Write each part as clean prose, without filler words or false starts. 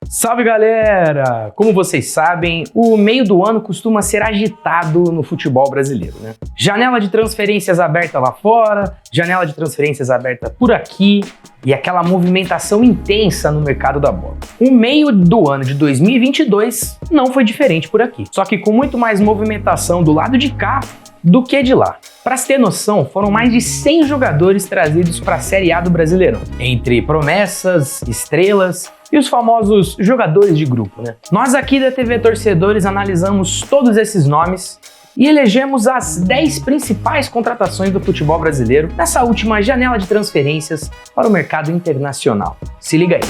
Salve galera! Como vocês sabem, o meio do ano costuma ser agitado no futebol brasileiro, né? Janela de transferências aberta lá fora, janela de transferências aberta por aqui e aquela movimentação intensa no mercado da bola. O meio do ano de 2022 não foi diferente por aqui, só que com muito mais movimentação do lado de cá do que de lá. Para se ter noção, foram mais de 100 jogadores trazidos para a Série A do Brasileirão, entre promessas, estrelas e os famosos jogadores de grupo, né? Nós aqui da TV Torcedores analisamos todos esses nomes e elegemos as 10 principais contratações do futebol brasileiro nessa última janela de transferências para o mercado internacional. Se liga aí!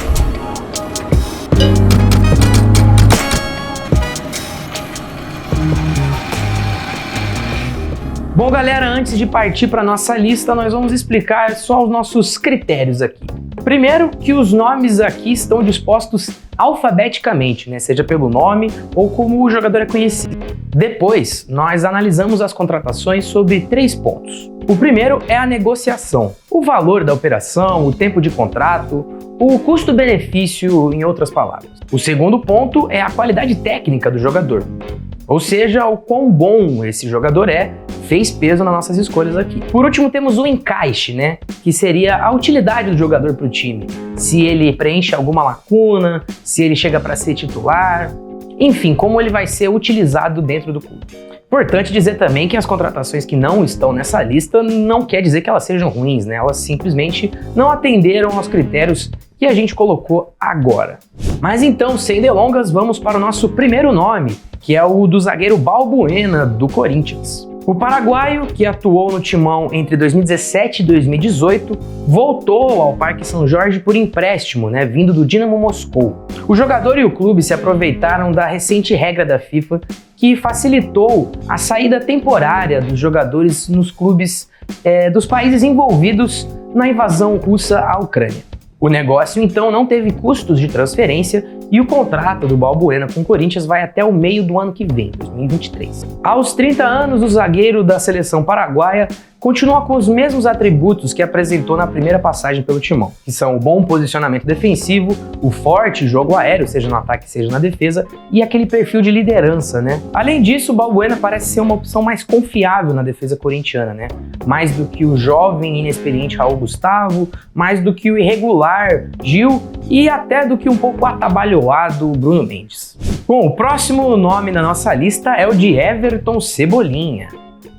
Bom, galera, antes de partir para nossa lista, nós vamos explicar só os nossos critérios aqui. Primeiro, que os nomes aqui estão dispostos alfabeticamente, né? Seja pelo nome ou como o jogador é conhecido. Depois, nós analisamos as contratações sobre 3 pontos. O primeiro é a negociação, o valor da operação, o tempo de contrato, o custo-benefício, em outras palavras. O segundo ponto é a qualidade técnica do jogador, ou seja, o quão bom esse jogador fez peso nas nossas escolhas aqui. Por último, temos o encaixe, né? Que seria a utilidade do jogador para o time. Se ele preenche alguma lacuna, se ele chega para ser titular, enfim, como ele vai ser utilizado dentro do clube. Importante dizer também que as contratações que não estão nessa lista não quer dizer que elas sejam ruins, né? Elas simplesmente não atenderam aos critérios que a gente colocou agora. Mas então, sem delongas, vamos para o nosso primeiro nome, que é o do zagueiro Balbuena, do Corinthians. O paraguaio, que atuou no Timão entre 2017 e 2018, voltou ao Parque São Jorge por empréstimo, né, vindo do Dinamo Moscou. O jogador e o clube se aproveitaram da recente regra da FIFA que facilitou a saída temporária dos jogadores nos clubes dos países envolvidos na invasão russa à Ucrânia. O negócio, então, não teve custos de transferência e o contrato do Balbuena com o Corinthians vai até o meio do ano que vem, 2023. Aos 30 anos, o zagueiro da seleção paraguaia continua com os mesmos atributos que apresentou na primeira passagem pelo Timão, que são o bom posicionamento defensivo, o forte jogo aéreo, seja no ataque, seja na defesa, e aquele perfil de liderança, né? Além disso, o Balbuena parece ser uma opção mais confiável na defesa corintiana, né? Mais do que o jovem e inexperiente Raul Gustavo, mais do que o irregular Gil e até do que um pouco atabalhoado Bruno Mendes. Bom, o próximo nome na nossa lista é o de Everton Cebolinha.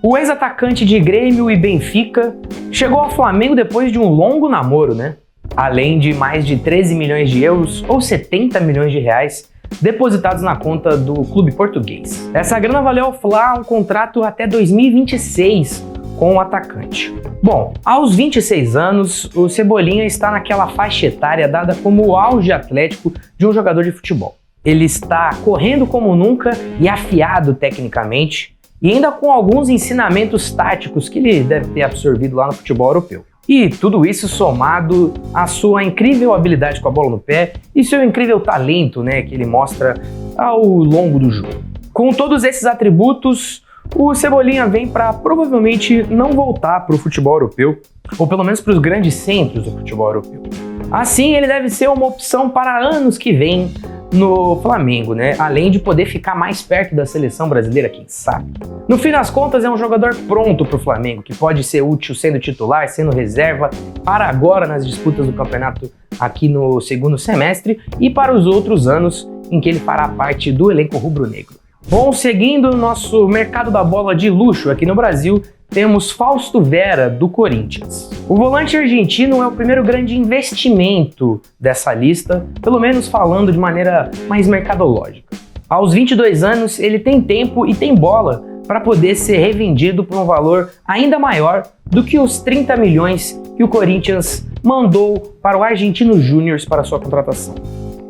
O ex-atacante de Grêmio e Benfica chegou ao Flamengo depois de um longo namoro, né? Além de mais de 13 milhões de euros ou 70 milhões de reais depositados na conta do clube português. Essa grana valeu ao Fla um contrato até 2026 com o atacante. Bom, aos 26 anos, o Cebolinha está naquela faixa etária dada como o auge atlético de um jogador de futebol. Ele está correndo como nunca e afiado tecnicamente, e ainda com alguns ensinamentos táticos que ele deve ter absorvido lá no futebol europeu. E tudo isso somado à sua incrível habilidade com a bola no pé e seu incrível talento, né, que ele mostra ao longo do jogo. Com todos esses atributos, o Cebolinha vem para provavelmente não voltar para o futebol europeu, ou pelo menos para os grandes centros do futebol europeu. Assim, ele deve ser uma opção para anos que vêm no Flamengo, né? Além de poder ficar mais perto da seleção brasileira, quem sabe. No fim das contas, é um jogador pronto para o Flamengo, que pode ser útil sendo titular, sendo reserva, para agora nas disputas do campeonato aqui no segundo semestre e para os outros anos em que ele fará parte do elenco rubro-negro. Bom, seguindo o nosso mercado da bola de luxo aqui no Brasil, temos Fausto Vera, do Corinthians. O volante argentino é o primeiro grande investimento dessa lista, pelo menos falando de maneira mais mercadológica. Aos 22 anos, ele tem tempo e tem bola para poder ser revendido por um valor ainda maior do que os 30 milhões que o Corinthians mandou para o Argentino Júnior para sua contratação.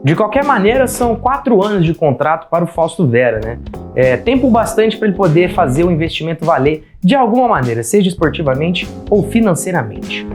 De qualquer maneira, são 4 anos de contrato para o Fausto Vera, né? Tempo bastante para ele poder fazer o investimento valer de alguma maneira, seja esportivamente ou financeiramente.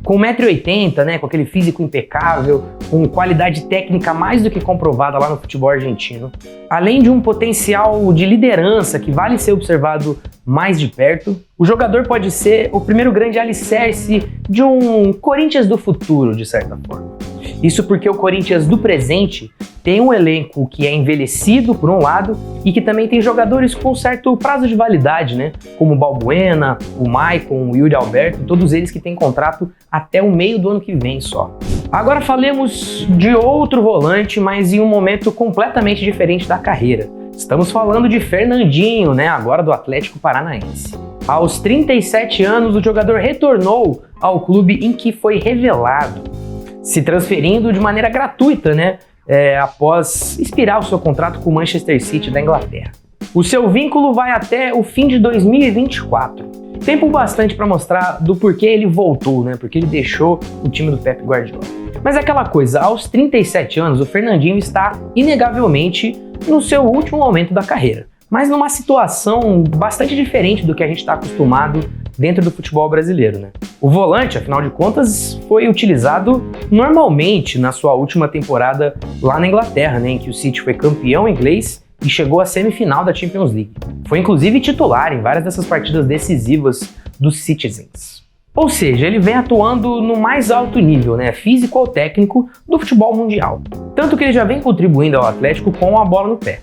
Com 1,80 m, né, com aquele físico impecável, com qualidade técnica mais do que comprovada lá no futebol argentino, além de um potencial de liderança que vale ser observado mais de perto, o jogador pode ser o primeiro grande alicerce de um Corinthians do futuro, de certa forma. Isso porque o Corinthians do presente tem um elenco que é envelhecido, por um lado, e que também tem jogadores com certo prazo de validade, né? Como o Balbuena, o Maicon, o Yuri Alberto, todos eles que têm contrato até o meio do ano que vem só. Agora falemos de outro volante, mas em um momento completamente diferente da carreira. Estamos falando de Fernandinho, né? Agora do Atlético Paranaense. Aos 37 anos, o jogador retornou ao clube em que foi revelado, se transferindo de maneira gratuita, né? Após expirar o seu contrato com o Manchester City da Inglaterra. O seu vínculo vai até o fim de 2024. Tempo bastante para mostrar do porquê ele voltou, né? Porque ele deixou o time do Pep Guardiola. Mas é aquela coisa, aos 37 anos, o Fernandinho está inegavelmente no seu último momento da carreira, mas numa situação bastante diferente do que a gente está acostumado dentro do futebol brasileiro, né? O volante, afinal de contas, foi utilizado normalmente na sua última temporada lá na Inglaterra, né? Em que o City foi campeão inglês e chegou à semifinal da Champions League. Foi inclusive titular em várias dessas partidas decisivas dos Citizens. Ou seja, ele vem atuando no mais alto nível, né, físico ou técnico, do futebol mundial. Tanto que ele já vem contribuindo ao Atlético com a bola no pé.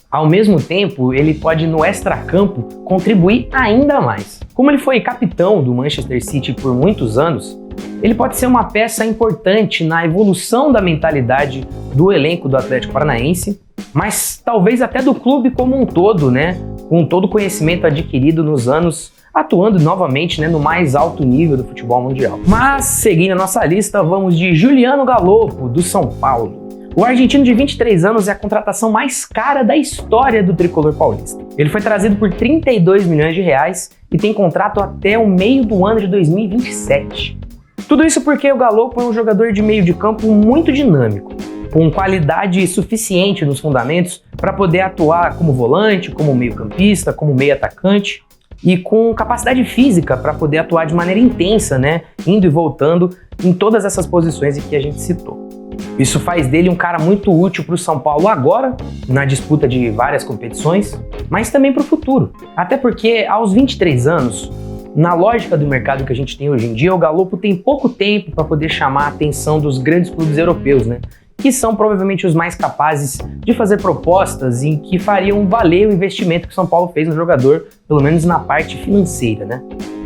Ao mesmo tempo, ele pode no extracampo contribuir ainda mais. Como ele foi capitão do Manchester City por muitos anos, ele pode ser uma peça importante na evolução da mentalidade do elenco do Atlético Paranaense, mas talvez até do clube como um todo, né, com todo o conhecimento adquirido nos anos, atuando novamente, né, no mais alto nível do futebol mundial. Mas, seguindo a nossa lista, vamos de Juliano Galopo, do São Paulo. O argentino de 23 anos é a contratação mais cara da história do tricolor paulista. Ele foi trazido por 32 milhões de reais e tem contrato até o meio do ano de 2027. Tudo isso porque o Galopo é um jogador de meio de campo muito dinâmico, com qualidade suficiente nos fundamentos para poder atuar como volante, como meio-campista, como meio-atacante, e com capacidade física para poder atuar de maneira intensa, né, indo e voltando em todas essas posições que a gente citou. Isso faz dele um cara muito útil para o São Paulo agora, na disputa de várias competições, mas também para o futuro. Até porque aos 23 anos, na lógica do mercado que a gente tem hoje em dia, o Galopo tem pouco tempo para poder chamar a atenção dos grandes clubes europeus, né? Que são provavelmente os mais capazes de fazer propostas em que fariam valer o investimento que o São Paulo fez no jogador, pelo menos na parte financeira, né?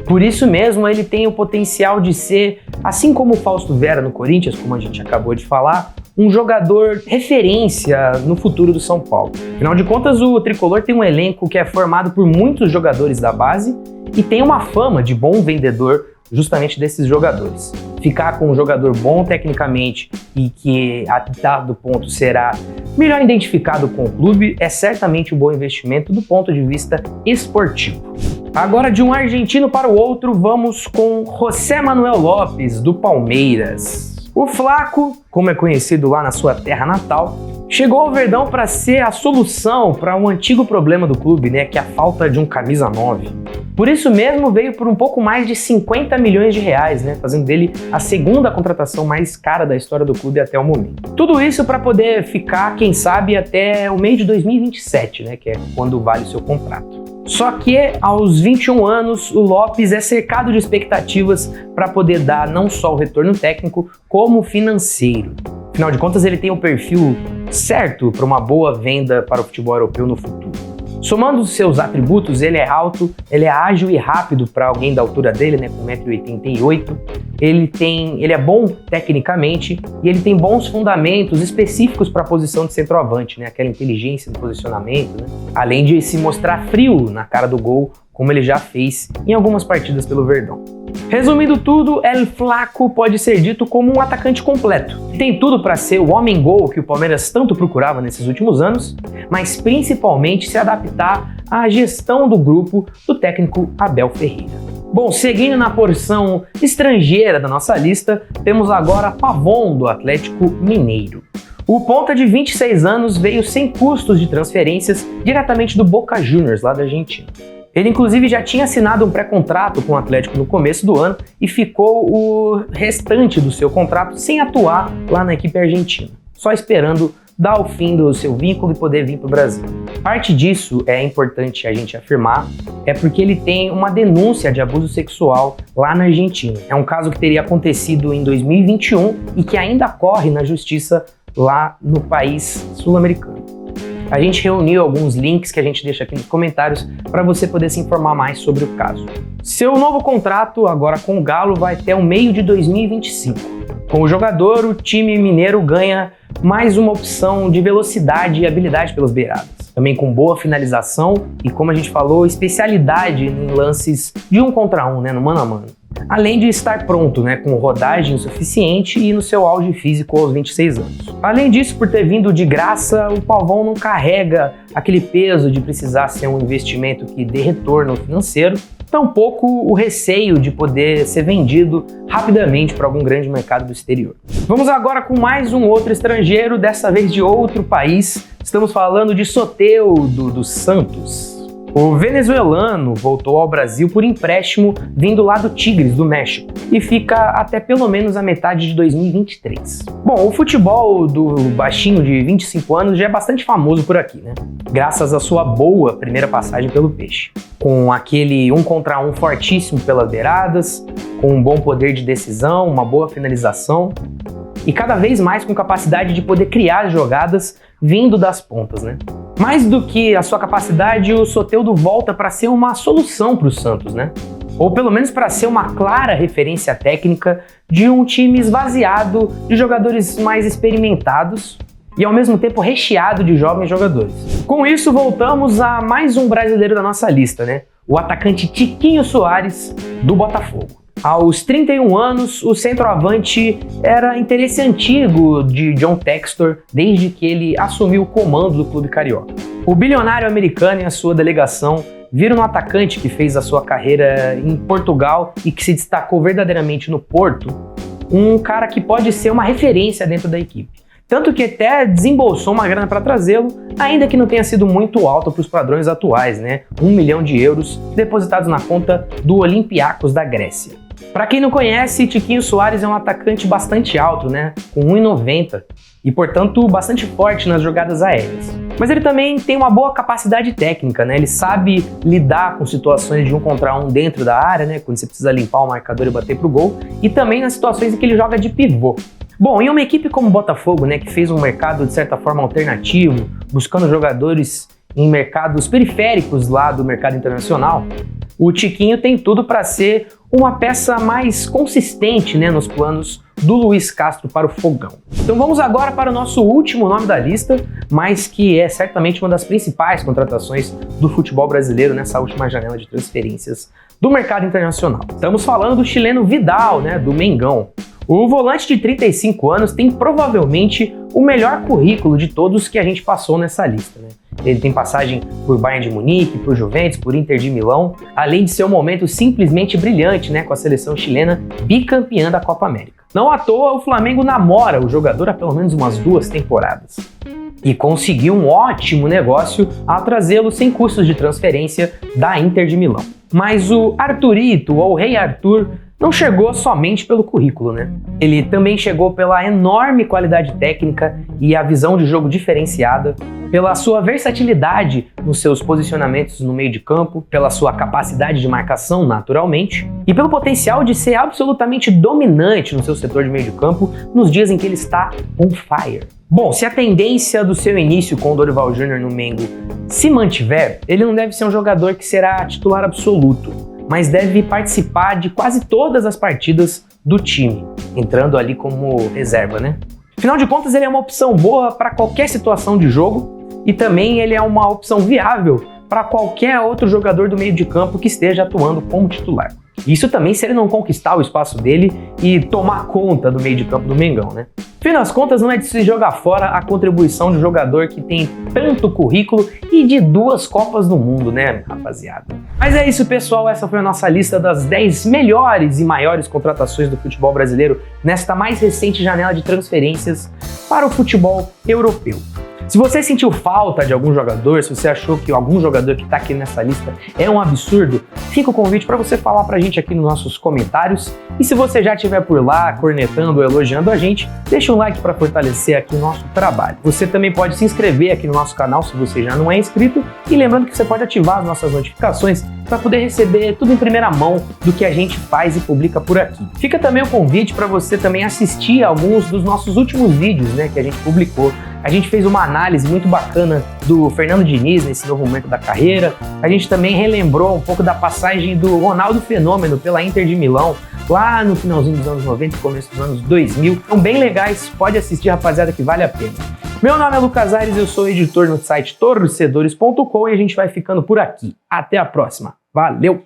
Por isso mesmo, ele tem o potencial de ser, assim como o Fausto Vera no Corinthians, como a gente acabou de falar, um jogador referência no futuro do São Paulo. Afinal de contas, o tricolor tem um elenco que é formado por muitos jogadores da base e tem uma fama de bom vendedor justamente desses jogadores. Ficar com um jogador bom tecnicamente e que a dado ponto será melhor identificado com o clube é certamente um bom investimento do ponto de vista esportivo. Agora, de um argentino para o outro, vamos com José Manuel Lopes, do Palmeiras. O Flaco, como é conhecido lá na sua terra natal, chegou ao Verdão para ser a solução para um antigo problema do clube, né, que é a falta de um camisa 9. Por isso mesmo veio por um pouco mais de 50 milhões de reais, né, fazendo dele a segunda contratação mais cara da história do clube até o momento. Tudo isso para poder ficar, quem sabe, até o meio de 2027, né, que é quando vale o seu contrato. Só que aos 21 anos, o Lopes é cercado de expectativas para poder dar não só o retorno técnico, como financeiro. Afinal de contas, ele tem o perfil certo para uma boa venda para o futebol europeu no futuro. Somando os seus atributos, ele é alto, ele é ágil e rápido para alguém da altura dele, né, com 1,88 m. Ele é bom tecnicamente e ele tem bons fundamentos específicos para a posição de centroavante, né, aquela inteligência do posicionamento, né, além de se mostrar frio na cara do gol, como ele já fez em algumas partidas pelo Verdão. Resumindo tudo, El Flaco pode ser dito como um atacante completo. Tem tudo para ser o homem-gol que o Palmeiras tanto procurava nesses últimos anos, mas principalmente se adaptar à gestão do grupo do técnico Abel Ferreira. Bom, seguindo na porção estrangeira da nossa lista, temos agora Pavón, do Atlético Mineiro. O ponta de 26 anos veio sem custos de transferências diretamente do Boca Juniors, lá da Argentina. Ele inclusive já tinha assinado um pré-contrato com o Atlético no começo do ano e ficou o restante do seu contrato sem atuar lá na equipe argentina, só esperando dar o fim do seu vínculo e poder vir para o Brasil. Parte disso, é importante a gente afirmar, é porque ele tem uma denúncia de abuso sexual lá na Argentina. É um caso que teria acontecido em 2021 e que ainda corre na justiça lá no país sul-americano. A gente reuniu alguns links que a gente deixa aqui nos comentários para você poder se informar mais sobre o caso. Seu novo contrato, agora com o Galo, vai até o meio de 2025. Com o jogador, o time mineiro ganha mais uma opção de velocidade e habilidade pelas beiradas. Também com boa finalização e, como a gente falou, especialidade em lances de 1 contra 1, no mano a mano. Além de estar pronto, com rodagem suficiente e no seu auge físico aos 26 anos. Além disso, por ter vindo de graça, o Pavão não carrega aquele peso de precisar ser um investimento que dê retorno financeiro, tampouco o receio de poder ser vendido rapidamente para algum grande mercado do exterior. Vamos agora com mais um outro estrangeiro, dessa vez de outro país. Estamos falando de Soteldo dos Santos. O venezuelano voltou ao Brasil por empréstimo vindo lá do Tigres, do México, e fica até pelo menos a metade de 2023. Bom, o futebol do baixinho de 25 anos já é bastante famoso por aqui, graças à sua boa primeira passagem pelo Peixe. Com aquele 1 contra 1 fortíssimo pelas beiradas, com um bom poder de decisão, uma boa finalização e cada vez mais com capacidade de poder criar jogadas vindo das pontas, Mais do que a sua capacidade, o Soteldo volta para ser uma solução para o Santos, Ou pelo menos para ser uma clara referência técnica de um time esvaziado de jogadores mais experimentados e ao mesmo tempo recheado de jovens jogadores. Com isso, voltamos a mais um brasileiro da nossa lista, O atacante Tiquinho Soares, do Botafogo. Aos 31 anos, o centroavante era interesse antigo de John Textor desde que ele assumiu o comando do clube carioca. O bilionário americano e a sua delegação viram um atacante que fez a sua carreira em Portugal e que se destacou verdadeiramente no Porto, um cara que pode ser uma referência dentro da equipe. Tanto que até desembolsou uma grana para trazê-lo, ainda que não tenha sido muito alta para os padrões atuais, 1 milhão de euros depositados na conta do Olympiacos da Grécia. Para quem não conhece, Tiquinho Soares é um atacante bastante alto, com 1,90 e, portanto, bastante forte nas jogadas aéreas. Mas ele também tem uma boa capacidade técnica, Ele sabe lidar com situações de 1 contra 1 dentro da área, quando você precisa limpar o marcador e bater pro gol, e também nas situações em que ele joga de pivô. Bom, em uma equipe como o Botafogo, que fez um mercado de certa forma alternativo, buscando jogadores em mercados periféricos lá do mercado internacional, o Tiquinho tem tudo para ser uma peça mais consistente nos planos do Luiz Castro para o Fogão. Então vamos agora para o nosso último nome da lista, mas que é certamente uma das principais contratações do futebol brasileiro nessa última janela de transferências do mercado internacional. Estamos falando do chileno Vidal, do Mengão. O volante de 35 anos tem provavelmente o melhor currículo de todos que a gente passou nessa lista. Ele tem passagem por Bayern de Munique, por Juventus, por Inter de Milão, além de ser um momento simplesmente brilhante com a seleção chilena bicampeã da Copa América. Não à toa, o Flamengo namora o jogador há pelo menos umas 2 temporadas. E conseguiu um ótimo negócio ao trazê-lo sem custos de transferência da Inter de Milão. Mas o Arthurito, ou Rei Arthur, não chegou somente pelo currículo, Ele também chegou pela enorme qualidade técnica e a visão de jogo diferenciada, pela sua versatilidade nos seus posicionamentos no meio de campo, pela sua capacidade de marcação naturalmente e pelo potencial de ser absolutamente dominante no seu setor de meio de campo nos dias em que ele está on fire. Bom, se a tendência do seu início com o Dorival Júnior no Mengo se mantiver, ele não deve ser um jogador que será titular absoluto, mas deve participar de quase todas as partidas do time, entrando ali como reserva, Afinal de contas, ele é uma opção boa para qualquer situação de jogo e também ele é uma opção viável para qualquer outro jogador do meio de campo que esteja atuando como titular. Isso também se ele não conquistar o espaço dele e tomar conta do meio de campo do Mengão, Afinal das contas, não é de se jogar fora a contribuição de um jogador que tem tanto currículo e de 2 Copas do Mundo, rapaziada? Mas é isso, pessoal. Essa foi a nossa lista das 10 melhores e maiores contratações do futebol brasileiro nesta mais recente janela de transferências para o futebol europeu. Se você sentiu falta de algum jogador, se você achou que algum jogador que está aqui nessa lista é um absurdo, fica o convite para você falar pra gente aqui nos nossos comentários. E se você já estiver por lá, cornetando ou elogiando a gente, deixa um like para fortalecer aqui o nosso trabalho. Você também pode se inscrever aqui no nosso canal se você já não é inscrito, e lembrando que você pode ativar as nossas notificações para poder receber tudo em primeira mão do que a gente faz e publica por aqui. Fica também o convite para você também assistir alguns dos nossos últimos vídeos, né, que a gente publicou. A gente fez uma análise muito bacana do Fernando Diniz nesse novo momento da carreira. A gente também relembrou um pouco da passagem do Ronaldo Fenômeno pela Inter de Milão, lá no finalzinho dos anos 90 e começo dos anos 2000. São bem legais, pode assistir, rapaziada, que vale a pena. Meu nome é Lucas Aires, eu sou editor no site torcedores.com e a gente vai ficando por aqui. Até a próxima. Valeu!